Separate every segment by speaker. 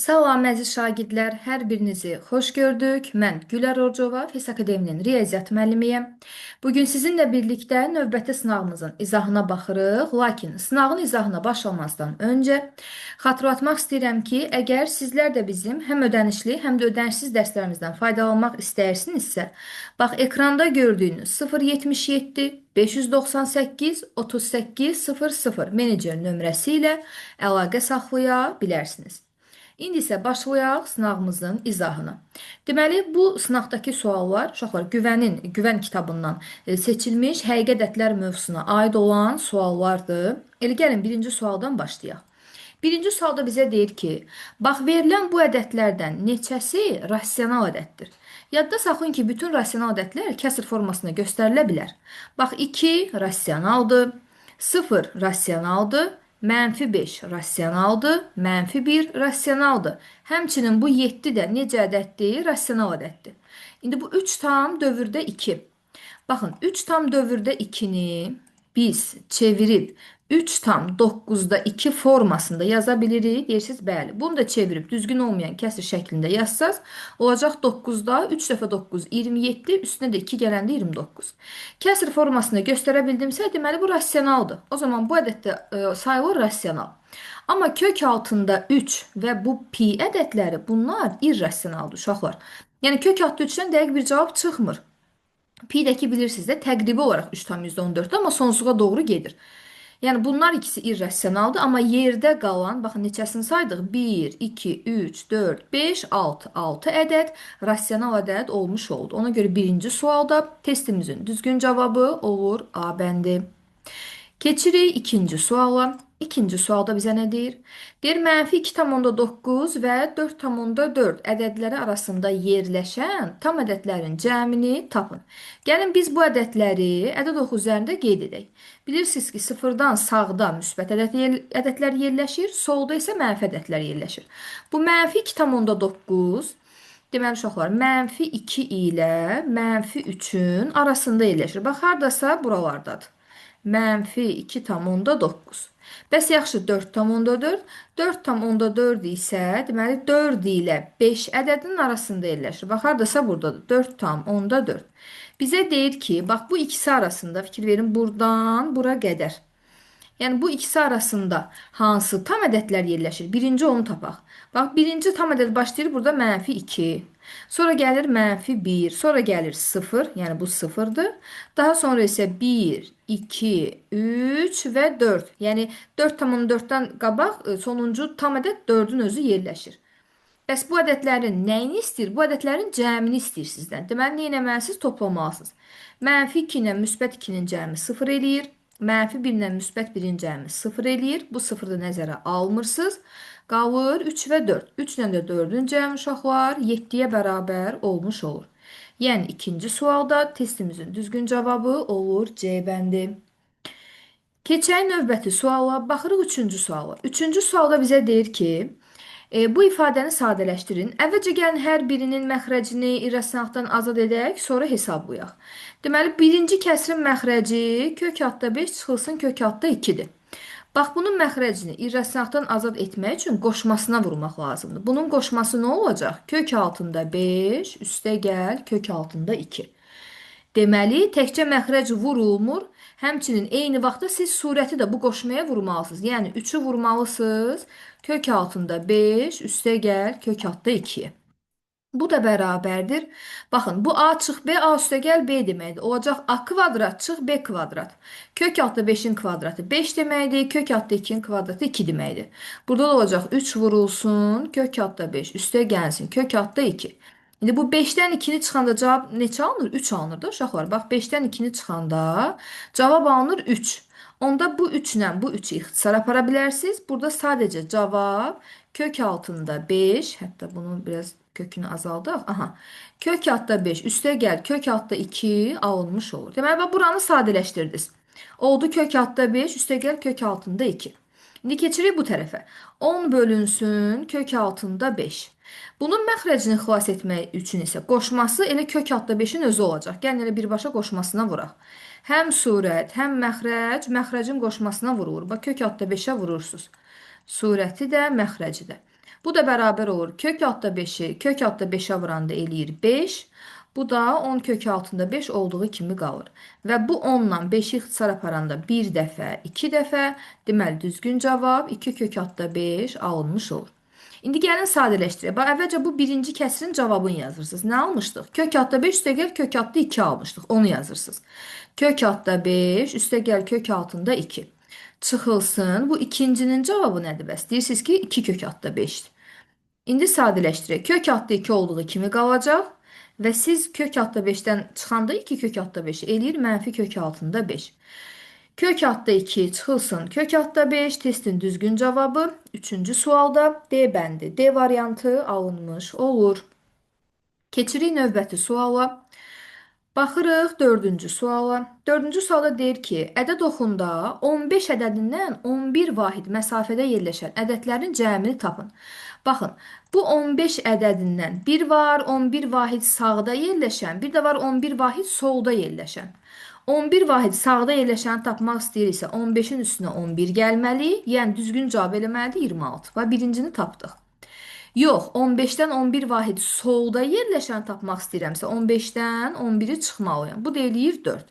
Speaker 1: Salam əziz şagirdlər, hər birinizi xoş gördük. Mən Gülər Orcova, Fes Akademinin riyaziyyat müəllimiyəm. Bugün sizinlə birlikdə növbəti sınavımızın izahına baxırıq. Lakin sınavın izahına başlamazdan öncə xatırlatmaq istəyirəm ki, əgər sizlər də bizim həm ödənişli, həm də ödənişsiz dərslərimizdən faydalanmaq istəyirsinizsə, bax ekranda gördüyünüz 077 598 38 00 menecer nömrəsi ilə əlaqə saxlaya bilərsiniz. İndi isə başlayaq sınavımızın izahına. Deməli, bu sınavdakı suallar uşaqlar Güvən kitabından seçilmiş həqiqi ədədlər mövzusuna aid olan suallardır. Elə gəlin birinci sualdan başlayaq. Birinci sualda bizə deyir ki, bax verilən bu ədədlərdən neçəsi rasional ədəddir? Yadda saxlayın ki, bütün rasional ədədlər kəsr formasında göstərilə bilər. Bax 2 rasionaldır, 0 rasionaldır, -5 rasionaldır, -1 rasionaldır. Həmçinin bu 7 də necə ədəddir? Rasional ədəddir. İndi bu 3 tam dövrdə 2. Baxın, 3 tam dövrdə 2-ni biz çevirib 3 tam 9'da 2 formasında yaza bilirik. Deyirsiniz, bəli. Bunu da çevirib düzgün olmayan kəsr şəklində yazsaz, olacaq 9'da 3 dəfə 9 27, üstünə də 2 gələndə 29. Kəsr formasında göstərə bildimsə, deməli bu rasionaldır. O zaman bu ədəddə sayılır rasional. Amma kök altında 3 və bu pi ədədləri bunlar irrasionaldır uşaqlar. Yəni kök altında 3-dən dəqiq bir cavab çıxmır. Pi'dəki bilirsiniz də təqribi olaraq 3,14, amma sonsuzluğa doğru gedir. Yəni bunlar ikisi irrasionaldır, amma yerdə qalan, baxın neçəsini saydıq? 1, 2, 3, 4, 5, 6. 6 ədəd rasional ədəd olmuş oldu. Ona görə birinci sualda testimizin düzgün cavabı olur A bəndi. Keçirik ikinci suala. İkinci sualda bizə nə deyir? Deyir, -2,9 və 4,4 ədədləri arasında yerləşən tam ədədlərin cəmini tapın. Gəlin biz bu ədədləri ədəd oxu üzərində qeyd edək. Bilirsiniz ki, sıfırdan sağda müsbət ədədlər yerləşir, solda isə mənfi ədədlər yerləşir. Bu -2,9 deməli uşaqlar, -2 ilə -3-ün arasında yerləşir. Bax, hardasa buralardadır. -2,9. Bəs yaxşı 4,4. 4,4 isə deməli 4 ilə 5 ədədinin arasında yerləşir. Bax, hardasa buradadır. 4,4. Bizə deyir ki, bax bu ikisi arasında fikir verin buradan bura qədər. Yəni bu ikisi arasında hansı tam ədədlər yerləşir? Birinci onu tapaq. Bax, birinci tam ədəd başlayır burada -2. Sonra gəlir -1, sonra gəlir 0, yəni bu 0'dır. Daha sonra isə 1, 2, 3 və 4. Yəni 4,4'dən qabaq sonuncu tam ədəd 4'ün özü yerləşir. Bəs bu ədədlərin nəyini istəyir? Bu ədədlərin cəmini istəyir sizdən. Deməli, nə etməlisiniz? Toplamalısınız. -2 ilə müsbət 2-nin cəmi 0 eləyir. -1 ilə müsbət 1-in cəmi 0 eləyir. Bu 0'ı nəzərə almırsınız. Qalır 3 və 4. 3 ilə də 4'ün cəmi uşaqlar 7'yə bərabər olmuş olur. Yəni ikinci sualda testimizin düzgün cavabı olur C bəndi. Keçək növbəti suala. Baxırıq üçüncü suala. Üçüncü sualda bizə deyir ki, bu ifadəni sadələşdirin. Əvvəlcə gəlin hər birinin məxrəcini irrasionaldan azad edək, sonra hesablayaq. Deməli, birinci kəsrin məxrəci kök altda 5 çıxılsın kök altda 2'dir. Bax, bunun məxrəcini irrasionaldan azad etmək üçün qoşmasına vurmaq lazımdır. Bunun qoşması nə olacaq? Kök altında 5, üstə gəl, kök altında 2. Deməli, təkcə məxrəc vurulmur, həmçinin eyni vaxtda siz surəti də bu qoşmaya vurmalısınız. Yəni 3'ü vurmalısınız, kök altında 5, üstə gəl, kök altda 2'ye. Bu da bərabərdir. Baxın, bu A çıx B, A üstə gəl B deməkdir. Olacaq A kvadrat çıx B kvadrat. Kök altda 5'in kvadratı 5 deməkdir. Kök altda 2'in kvadratı 2 deməkdir. Burada da olacaq 3 vurulsun, kök altda 5 üstə gəlsin, kök altda 2. İndi bu 5'dən 2'ni çıxanda cavab neçə alınır? 3 alınır da uşaqlar. Bax, 5'dən 2'ni çıxanda cavab alınır 3. Onda bu 3 ilə bu 3'ü ixtisar apara bilərsiniz. Burada sadəcə cavab kök altında 5, hətta bunu biraz kökünü azaldıq. Aha. Kök altda 5, üstə gəl, kök altda 2 alınmış olur. Deməli, bax, buranı sadələşdirdiniz. Oldu kök altda 5, üstə gəl, kök altında 2. İndi keçirik bu tərəfə. 10 bölünsün kök altında 5. Bunun məxrəcini xilas etmək üçün isə qoşması elə kök altda 5'in özü olacaq. Gəlin elə birbaşa qoşmasına vuraq. Həm surət, həm məxrəc, məxrəcin qoşmasına vurulur. Bax, kök altda 5'ə vurursunuz. Surəti də, məxrəci də. Bu da bərabər olur. Kök altda 5-i kök altda 5-ə vuranda eləyir 5. Bu da 10 kök altında 5 olduğu kimi qalır. Və bu 10 ilə 5-i ixtisar aparanda bir dəfə, 2 dəfə, deməli düzgün cavab 2 kök altda 5 alınmış olur. İndi gəlin sadələşdirək. Bax, əvvəlcə bu birinci kəsirin cavabını yazırsınız. Nə almışdıq? Kök altda 5 üstəgəl kök altda 2 almışdıq. Onu yazırsınız. Kök altda 5 üstəgəl kök altında 2. Çıxılsın. Bu ikincinin cavabı nədir bəs? Deyirsiniz ki, 2 kök altda 5-dir. İndi sadələşdirək. Kök altda 2 olduğu kimi qalacaq və siz kök altda 5-dən çıxanda 2 kök altda 5 eləyir mənfi kök altında 5. Kök altda 2 çıxılsın. Kök altda 5 testin düzgün cavabı. Üçüncü sualda D bəndi. D variantı alınmış olur. Keçirik növbəti suala. Baxırıq dördüncü suala. Dördüncü sualda deyir ki, ədəd oxunda 15 ədədindən 11 vahid məsafədə yerləşən ədədlərin cəmini tapın. Baxın, bu 15 ədədindən bir var 11 vahid sağda yerləşən, bir də var 11 vahid solda yerləşən. 11 vahid sağda yerləşəni tapmaq istəyiriksə 15-in üstünə 11 gəlməli, yəni düzgün cavab eləməlidir 26. Və birincini tapdıq. Yox, 15-dən 11 vahid solda yerləşəni tapmaq istəyirəmsə 15-dən 11-i çıxmalıyam. Bu da eləyir 4.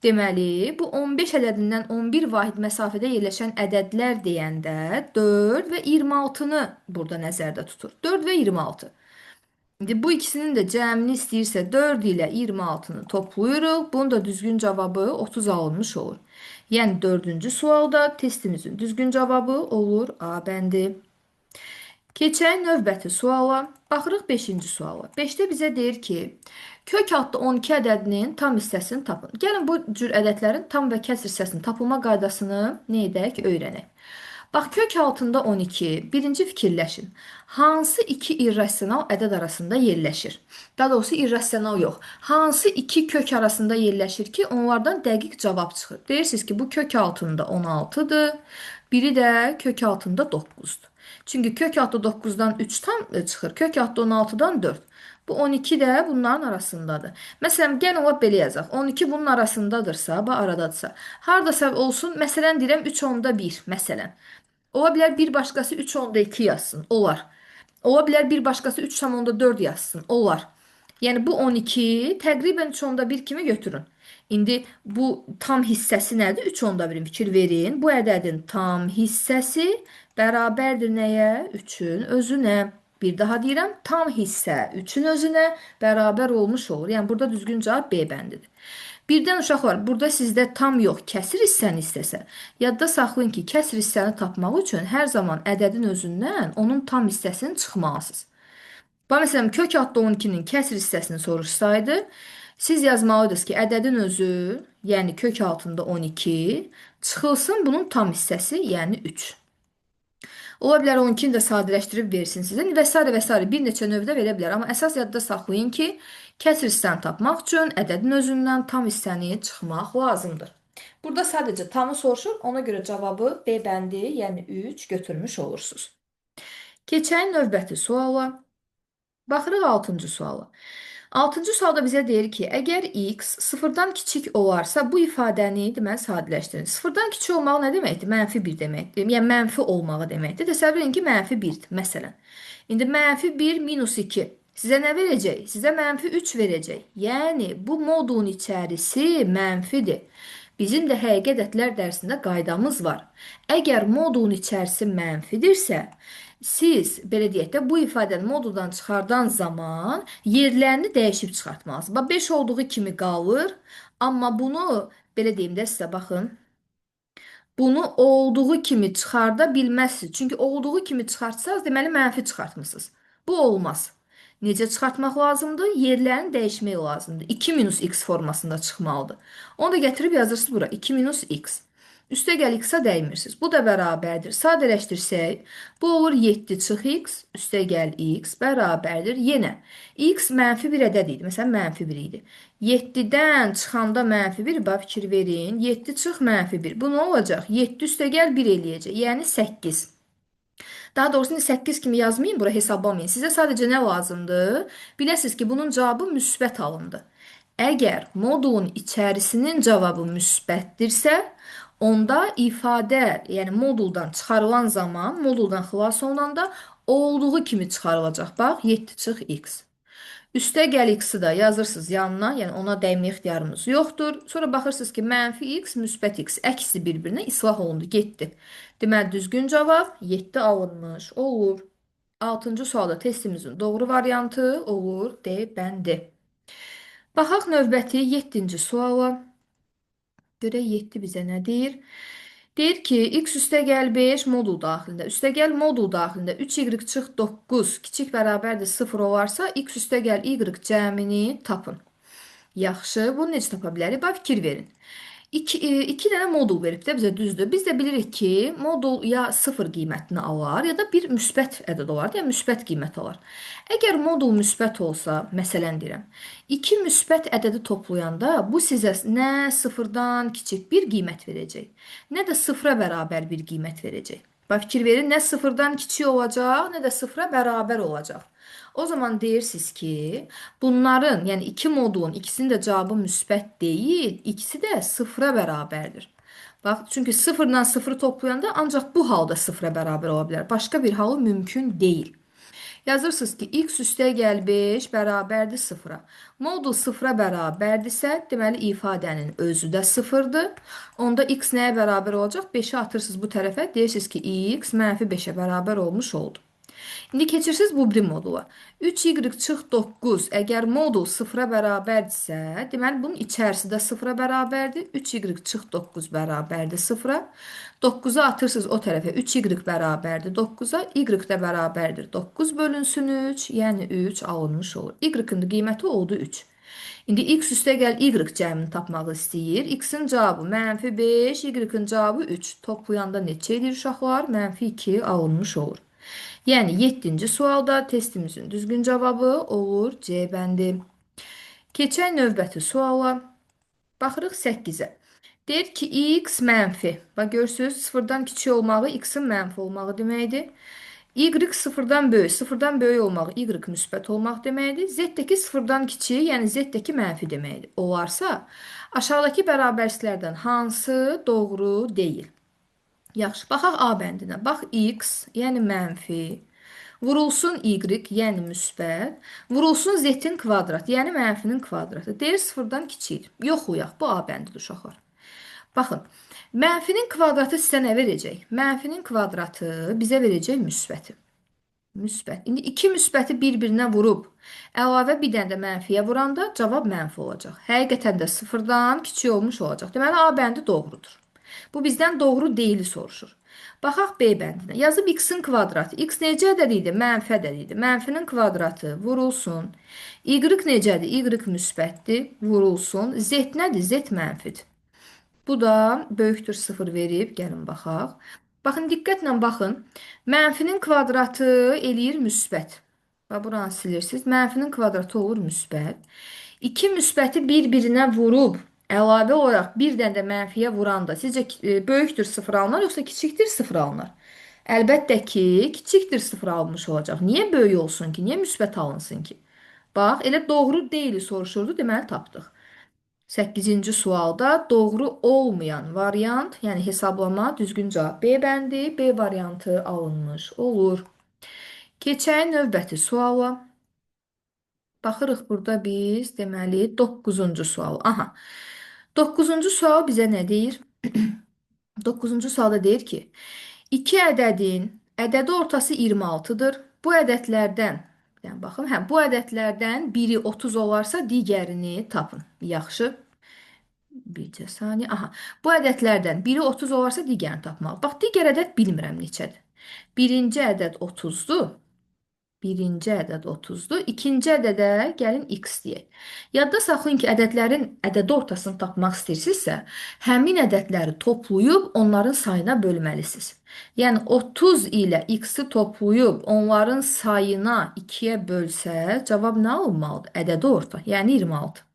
Speaker 1: Deməli, bu 15 ədədindən 11 vahid məsafədə yerləşən ədədlər deyəndə 4 və 26-nı burada nəzərdə tutur. 4 və 26. İndi bu ikisinin də cəmini istəyirsə 4 ilə 26-nı toplayırıq. Bunun da düzgün cavabı 30 alınmış olur. Yəni 4-cü sualda testimizin düzgün cavabı olur A bəndi. Keçək növbəti suala. Baxırıq 5-ci suala. 5-də bizə deyir ki, kök altda 12 ədədinin tam hissəsini tapın. Gəlin bu cür ədədlərin tam və kəsr hissəsinin tapılma qaydasını nə edək, öyrənək. Bax, kök altında 12. Birinci fikirləşin. Hansı iki irrasional ədəd arasında yerləşir? Daha doğrusu irrasional yox. Hansı iki kök arasında yerləşir ki, onlardan dəqiq cavab çıxır? Deyirsiniz ki, bu kök altında 16-dır. Biri də kök altında 9-dur. Çünki kök altda 9-dan 3 tam çıxır. Kök altda 16-dan 4. Bu 12 də bunların arasındadır. Məsələn, gəlin ola belə yazaq. 12 bunun arasındadırsa, bax aradadırsa. Hardasa olsun, məsələn deyirəm 3 onda 1, məsələn. Ola bilər bir başqası 3 onda 2 yazsın. Olar. Ola bilər bir başqası 3 tam onda 4 yazsın. Olar. Yəni bu 12 təqribən 3 onda 1 kimi götürün. İndi bu tam hissəsi nədir? 3 onda 1-in fikir verin. Bu ədədin tam hissəsi bərabərdir nəyə? 3-ün özünə. Bir daha deyirəm, tam hissə 3-ün özünə bərabər olmuş olur. Yəni burada düzgün cavab B bəndidir. Birdən uşaqlar, burada sizdə tam yox, kəsir hissəni istəsə, yadda saxlayın ki, kəsir hissəni tapmaq üçün hər zaman ədədin özündən onun tam hissəsini çıxmalısınız. Bax, məsələn, kök altda 12-nin kəsir hissəsini soruşsaydı, siz yazmalıydınız ki, ədədin özü, yəni kök altında 12, çıxılsın bunun tam hissəsi, yəni 3. Ola bilər 12-ni də sadələşdirib versin sizə və s. və s. bir neçə növdə verə bilər. Amma əsas yadda saxlayın ki, kəsir hissəni tapmaq üçün ədədin özündən tam hissəni çıxmaq lazımdır. Burada sadəcə tamı soruşur, ona görə cavabı B bəndi, yəni 3 götürmüş olursunuz. Keçək növbəti suala. Baxırıq 6-cı suala. 6-cı sualda bizə deyir ki, əgər x sıfırdan kiçik olarsa bu ifadəni deməli sadələşdirin. Sıfırdan kiçik olmaq nə deməkdir? Mənfi 1 deməkdir. Yəni mənfi olmağı deməkdir. Təsəvvür edin ki, mənfi 1-dir. Məsələn. İndi mənfi 1 minus 2 sizə nə verəcək? Sizə mənfi 3 verəcək. Yəni bu modulun içərisi mənfidir. Bizim də həqiqi ədədlər dərsində qaydamız var. Əgər modulun içərisi mənfidirsə, siz, belə deyək də, bu ifadəni moduldan çıxardan zaman yerlərini dəyişib çıxartmalısınız. Bax, 5 olduğu kimi qalır, amma bunu, belə deyim də sizə, baxın, bunu olduğu kimi çıxarda bilməzsiniz. Çünki olduğu kimi çıxartsanız, deməli mənfi çıxartmışsınız. Bu olmaz. Necə çıxartmaq lazımdır? Yerlərini dəyişmək lazımdır. 2 minus x formasında çıxmalıdır. Onu da gətirib yazırsınız bura. 2 minus x. Üstə gəl x-a dəymirsiniz. Bu da bərabərdir. Sadələşdirsək, bu olur 7 çıx x, üstə gəl x bərabərdir. Yenə, x mənfi bir ədəd idi. Məsələn, mənfi 1 idi. 7-dən çıxanda mənfi 1, bax fikir verin. 7 çıx mənfi 1. Bu nə olacaq? 7 üstə gəl 1 eləyəcək. Yəni 8. Daha doğrusu 8 kimi yazmayın, bura hesablamayın. Sizə sadəcə nə lazımdır? Biləsiniz ki, bunun cavabı müsbət alındı. Əgər modulun içərisinin cavabı müsbətdirsə, onda ifadə, yəni moduldan çıxarılan zaman, moduldan xilas olunanda olduğu kimi çıxarılacaq. Bax, 7 çıx x. Üstə gəl x-i də yazırsınız yanına, yəni ona dəymə ixtiyarımız yoxdur. Sonra baxırsınız ki, mənfi x, müsbət x, əksi bir-birinə islah olundu, getdi. Deməli, düzgün cavab 7 alınmış olur. 6-cı sualda testimizin doğru variantı olur, D bəndi. Baxaq növbəti 7-ci suala. Görək 7 bizə nə deyir? Deyir ki, x üstəgəl 5 modul daxilində. Üstəgəl modul daxilində 3y çıx 9 kiçik bərabərdir 0 olarsa, x üstəgəl y cəmini tapın. Yaxşı, bunu necə tapa bilərik? Bax, fikir verin. İki dənə modul verib də bizə düzdür. Biz də bilirik ki, modul ya 0 qiymətini alar, ya da bir müsbət ədəd olar, ya müsbət qiymət alar. Əgər modul müsbət olsa, məsələn deyirəm, iki müsbət ədədi toplayanda bu sizə nə sıfırdan kiçik bir qiymət verəcək, nə də sıfıra bərabər bir qiymət verəcək. Bax, fikir verin, nə sıfırdan kiçik olacaq, nə də sıfıra bərabər olacaq. O zaman deyirsiniz ki, bunların, yəni iki modulun ikisinin də cavabı müsbət deyil, ikisi də sıfıra bərabərdir. Bax, çünki sıfırla sıfırı toplayanda ancaq bu halda sıfıra bərabər ola bilər. Başqa bir halı mümkün deyil. Yazırsınız ki, x üstəgəl 5 bərabərdir sıfıra. Modul sıfıra bərabərdirsə, deməli ifadənin özü də sıfırdır. Onda x nəyə bərabər olacaq? 5-i atırsınız bu tərəfə, deyirsiniz ki, x mənfi 5-ə bərabər olmuş oldu. İndi keçirsiniz bu biri modula. 3y çıx 9 əgər modul sıfıra bərabərdirsə, deməli bunun içərisi də sıfıra bərabərdir. 3y çıx 9 bərabərdir sıfıra. 9-u atırsınız o tərəfə. 3y bərabərdir 9-a. Y də bərabərdir 9 bölünsün 3. Yəni 3 alınmış olur. Y-ın qiyməti oldu 3. İndi x üstəgəl y cəmini tapmaq istəyir. X-in cavabı mənfi 5, y-ın cavabı 3. Toplayanda neçə edir uşaqlar? Mənfi 2 alınmış olur. Yəni 7-ci sualda testimizin düzgün cavabı olur C bəndi. Keçək növbəti suala. Baxırıq 8-ə. Deyir ki, x mənfi. Bax, görürsünüz, sıfırdan kiçik olmağı x-in mənfi olmağı deməkdir. Y sıfırdan böyük olmağı y müsbət olmaq deməkdir. Z-dəki sıfırdan kiçik, yəni Z-dəki mənfi deməkdir. Olarsa, aşağıdakı bərabərliklərdən hansı doğru deyil? Yaxşı, baxaq A bəndinə. Bax, x, yəni mənfi, vurulsun y, yəni müsbət, vurulsun z-in kvadrat, yəni mənfinin kvadratı. Deyir sıfırdan kiçikdir. Yoxlayaq, bu A bəndidir uşaqlar. Baxın, mənfinin kvadratı sizə nə verəcək? Mənfinin kvadratı bizə verəcək müsbəti. Müsbət. İndi iki müsbəti bir-birinə vurub, əlavə bir dənə də mənfiyə vuranda cavab mənfi olacaq. Həqiqətən də sıfırdan kiçik olmuş olacaq. Deməli, A bəndi doğrudur. Bu bizdən doğru deyili soruşur. Baxaq B bəndinə. Yazıb x-in kvadratı. X necə ədəd idi? Mənfi ədəd idi. Mənfinin kvadratı vurulsun. Y necədir? Y müsbətdir. Vurulsun. Z nədir? Z mənfidir. Bu da böyükdür 0 verib. Gəlin baxaq. Baxın, diqqətlə baxın. Mənfinin kvadratı eləyir müsbət. Bax, buranı silirsiniz. Mənfinin kvadratı olur müsbət. İki müsbəti bir-birinə vurub, əlavə olaraq bir dənə də mənfiyə vuranda sizcə böyükdür 0 alınar, yoxsa kiçikdir 0 alınar? Əlbəttə ki, kiçikdir 0 alınmış olacaq. Niyə böyük olsun ki? Niyə müsbət alınsın ki? Bax, elə doğru deyili soruşurdu, deməli tapdıq. 8-ci sualda doğru olmayan variant, yəni hesablama düzgün cavab B bəndi, B variantı alınmış olur. Keçək növbəti suala. Baxırıq burada biz, deməli, 9-cu sual. Aha, 9-cu sual bizə nə deyir? 9-cu sualda deyir ki, iki ədədin ədədi ortası 26-dır. Bu ədədlərdən, yəni baxın, bu ədədlərdən biri 30 olarsa digərini tapın. Yaxşı. Bircə saniyə. Aha, bu ədədlərdən biri 30 olarsa digərini tapmaq. Bax, digər ədəd bilmirəm neçədir. Birinci ədəd 30-dur. Birinci ədəd 30-dur. İkinci ədədə gəlin x deyək. Yadda saxlayın ki, ədədlərin ədədi ortasını tapmaq istəyirsinizsə, həmin ədədləri toplayıb onların sayına bölməlisiniz. Yəni 30 ilə x-i toplayıb onların sayına 2-yə bölsə, cavab nə olmalıdır? Ədədi orta, yəni 26.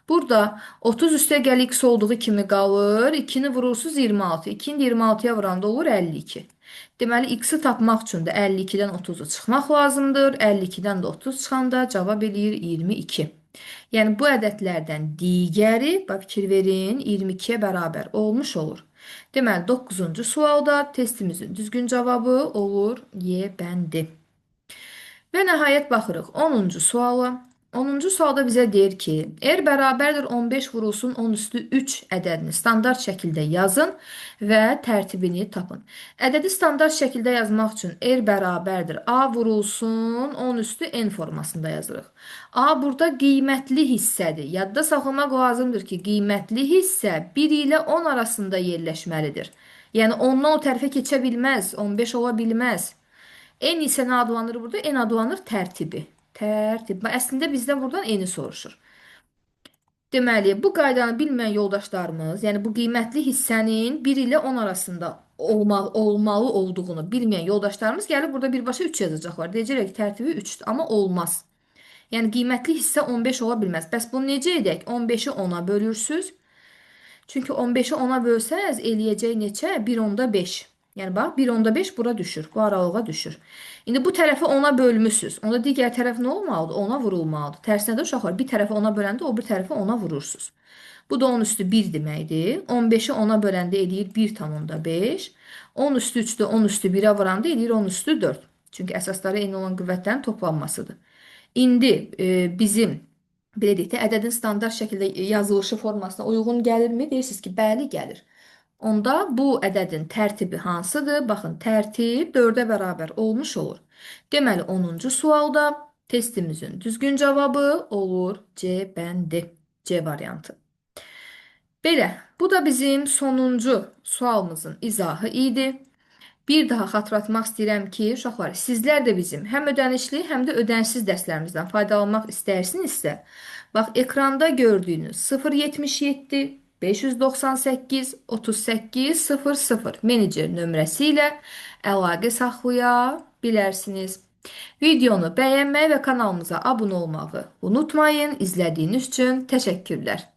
Speaker 1: Burada 30 üstəgəl x olduğu kimi qalır. 2-ni vurursuz 26. 2-ni 26-ya vuranda olur 52. Deməli, x-i tapmaq üçün də 52-dən 30-u çıxmaq lazımdır. 52-dən də 30 çıxanda cavab eləyir 22. Yəni, bu ədədlərdən digəri, fikir verin, 22-yə bərabər olmuş olur. Deməli, 9-cu sualda testimizin düzgün cavabı olur Y bəndi. Və nəhayət baxırıq 10-cu suala. 10-cu sualda bizə deyir ki, r bərabərdir 15 vurulsun 10 üstü 3 ədədini standart şəkildə yazın və tərtibini tapın. Ədədi standart şəkildə yazmaq üçün r bərabərdir a vurulsun 10 üstü n formasında yazırıq. A burada qiymətli hissədir. Yadda saxlamaq lazımdır ki, qiymətli hissə 1 ilə 10 arasında yerləşməlidir. Yəni 10-dan o tərəfə keçə bilməz, 15 ola bilməz. En isə nə adlanır burada? En adlanır tərtibi. Tərtib. Əslində bizdən buradan eni soruşur. Deməli, bu qaydanı bilməyən yoldaşlarımız, yəni bu qiymətli hissənin 1 ilə 10 arasında olmalı olduğunu bilməyən yoldaşlarımız gəlib burada birbaşa 3 yazacaqlar. Deyəcəklər ki, tərtibi 3-dür, amma olmaz. Yəni qiymətli hissə 15 ola bilməz. Bəs bunu necə edək? 15-i 10-a bölürsüz. Çünki 15-i 10-a bölsəz eləyəcək neçə? 1/5. Yəni bax 1/5 bura düşür. Bu aralığa düşür. İndi bu tərəfi 10-a bölmüsüz. Onda digər tərəf nə olmalıdır? 10-a vurulmalıdır. Tərsinə də uşaqlar bir tərəfi 10-a böləndə o bir tərəfi 10-a vurursunuz. Bu da 10 üstü 1 deməkdir. 15-i 10-a böləndə eləyir 1/5. 10 üstü 3-də 10 üstü 1-ə vuranda eləyir 10 üstü 4. Çünki əsasları eyni olan qüvvətlərin toplanmasıdır. İndi bizim belə deyək də, ədədin standart şəkildə yazılışı formasına uyğun gəlirmi? Deyirsiniz ki, bəli, gəlir. Onda bu ədədin tərtibi hansıdır? Baxın, tərtib 4-ə bərabər olmuş olur. Deməli, 10-cu sualda testimizin düzgün cavabı olur C bəndi. C variantı. Belə, bu da bizim sonuncu sualımızın izahı idi. Bir daha xatırlatmaq istəyirəm ki, uşaqlar, sizlər də bizim həm ödənişli, həm də ödənişsiz dərslərimizdən faydalanmaq istəyirsinizsə, bax, ekranda gördüyünüz 077 598 38 00 menecer nömrəsi ilə əlaqə saxlaya bilərsiniz. Videonu bəyənməyi və kanalımıza abunə olmağı unutmayın. İzlədiyiniz üçün təşəkkürlər.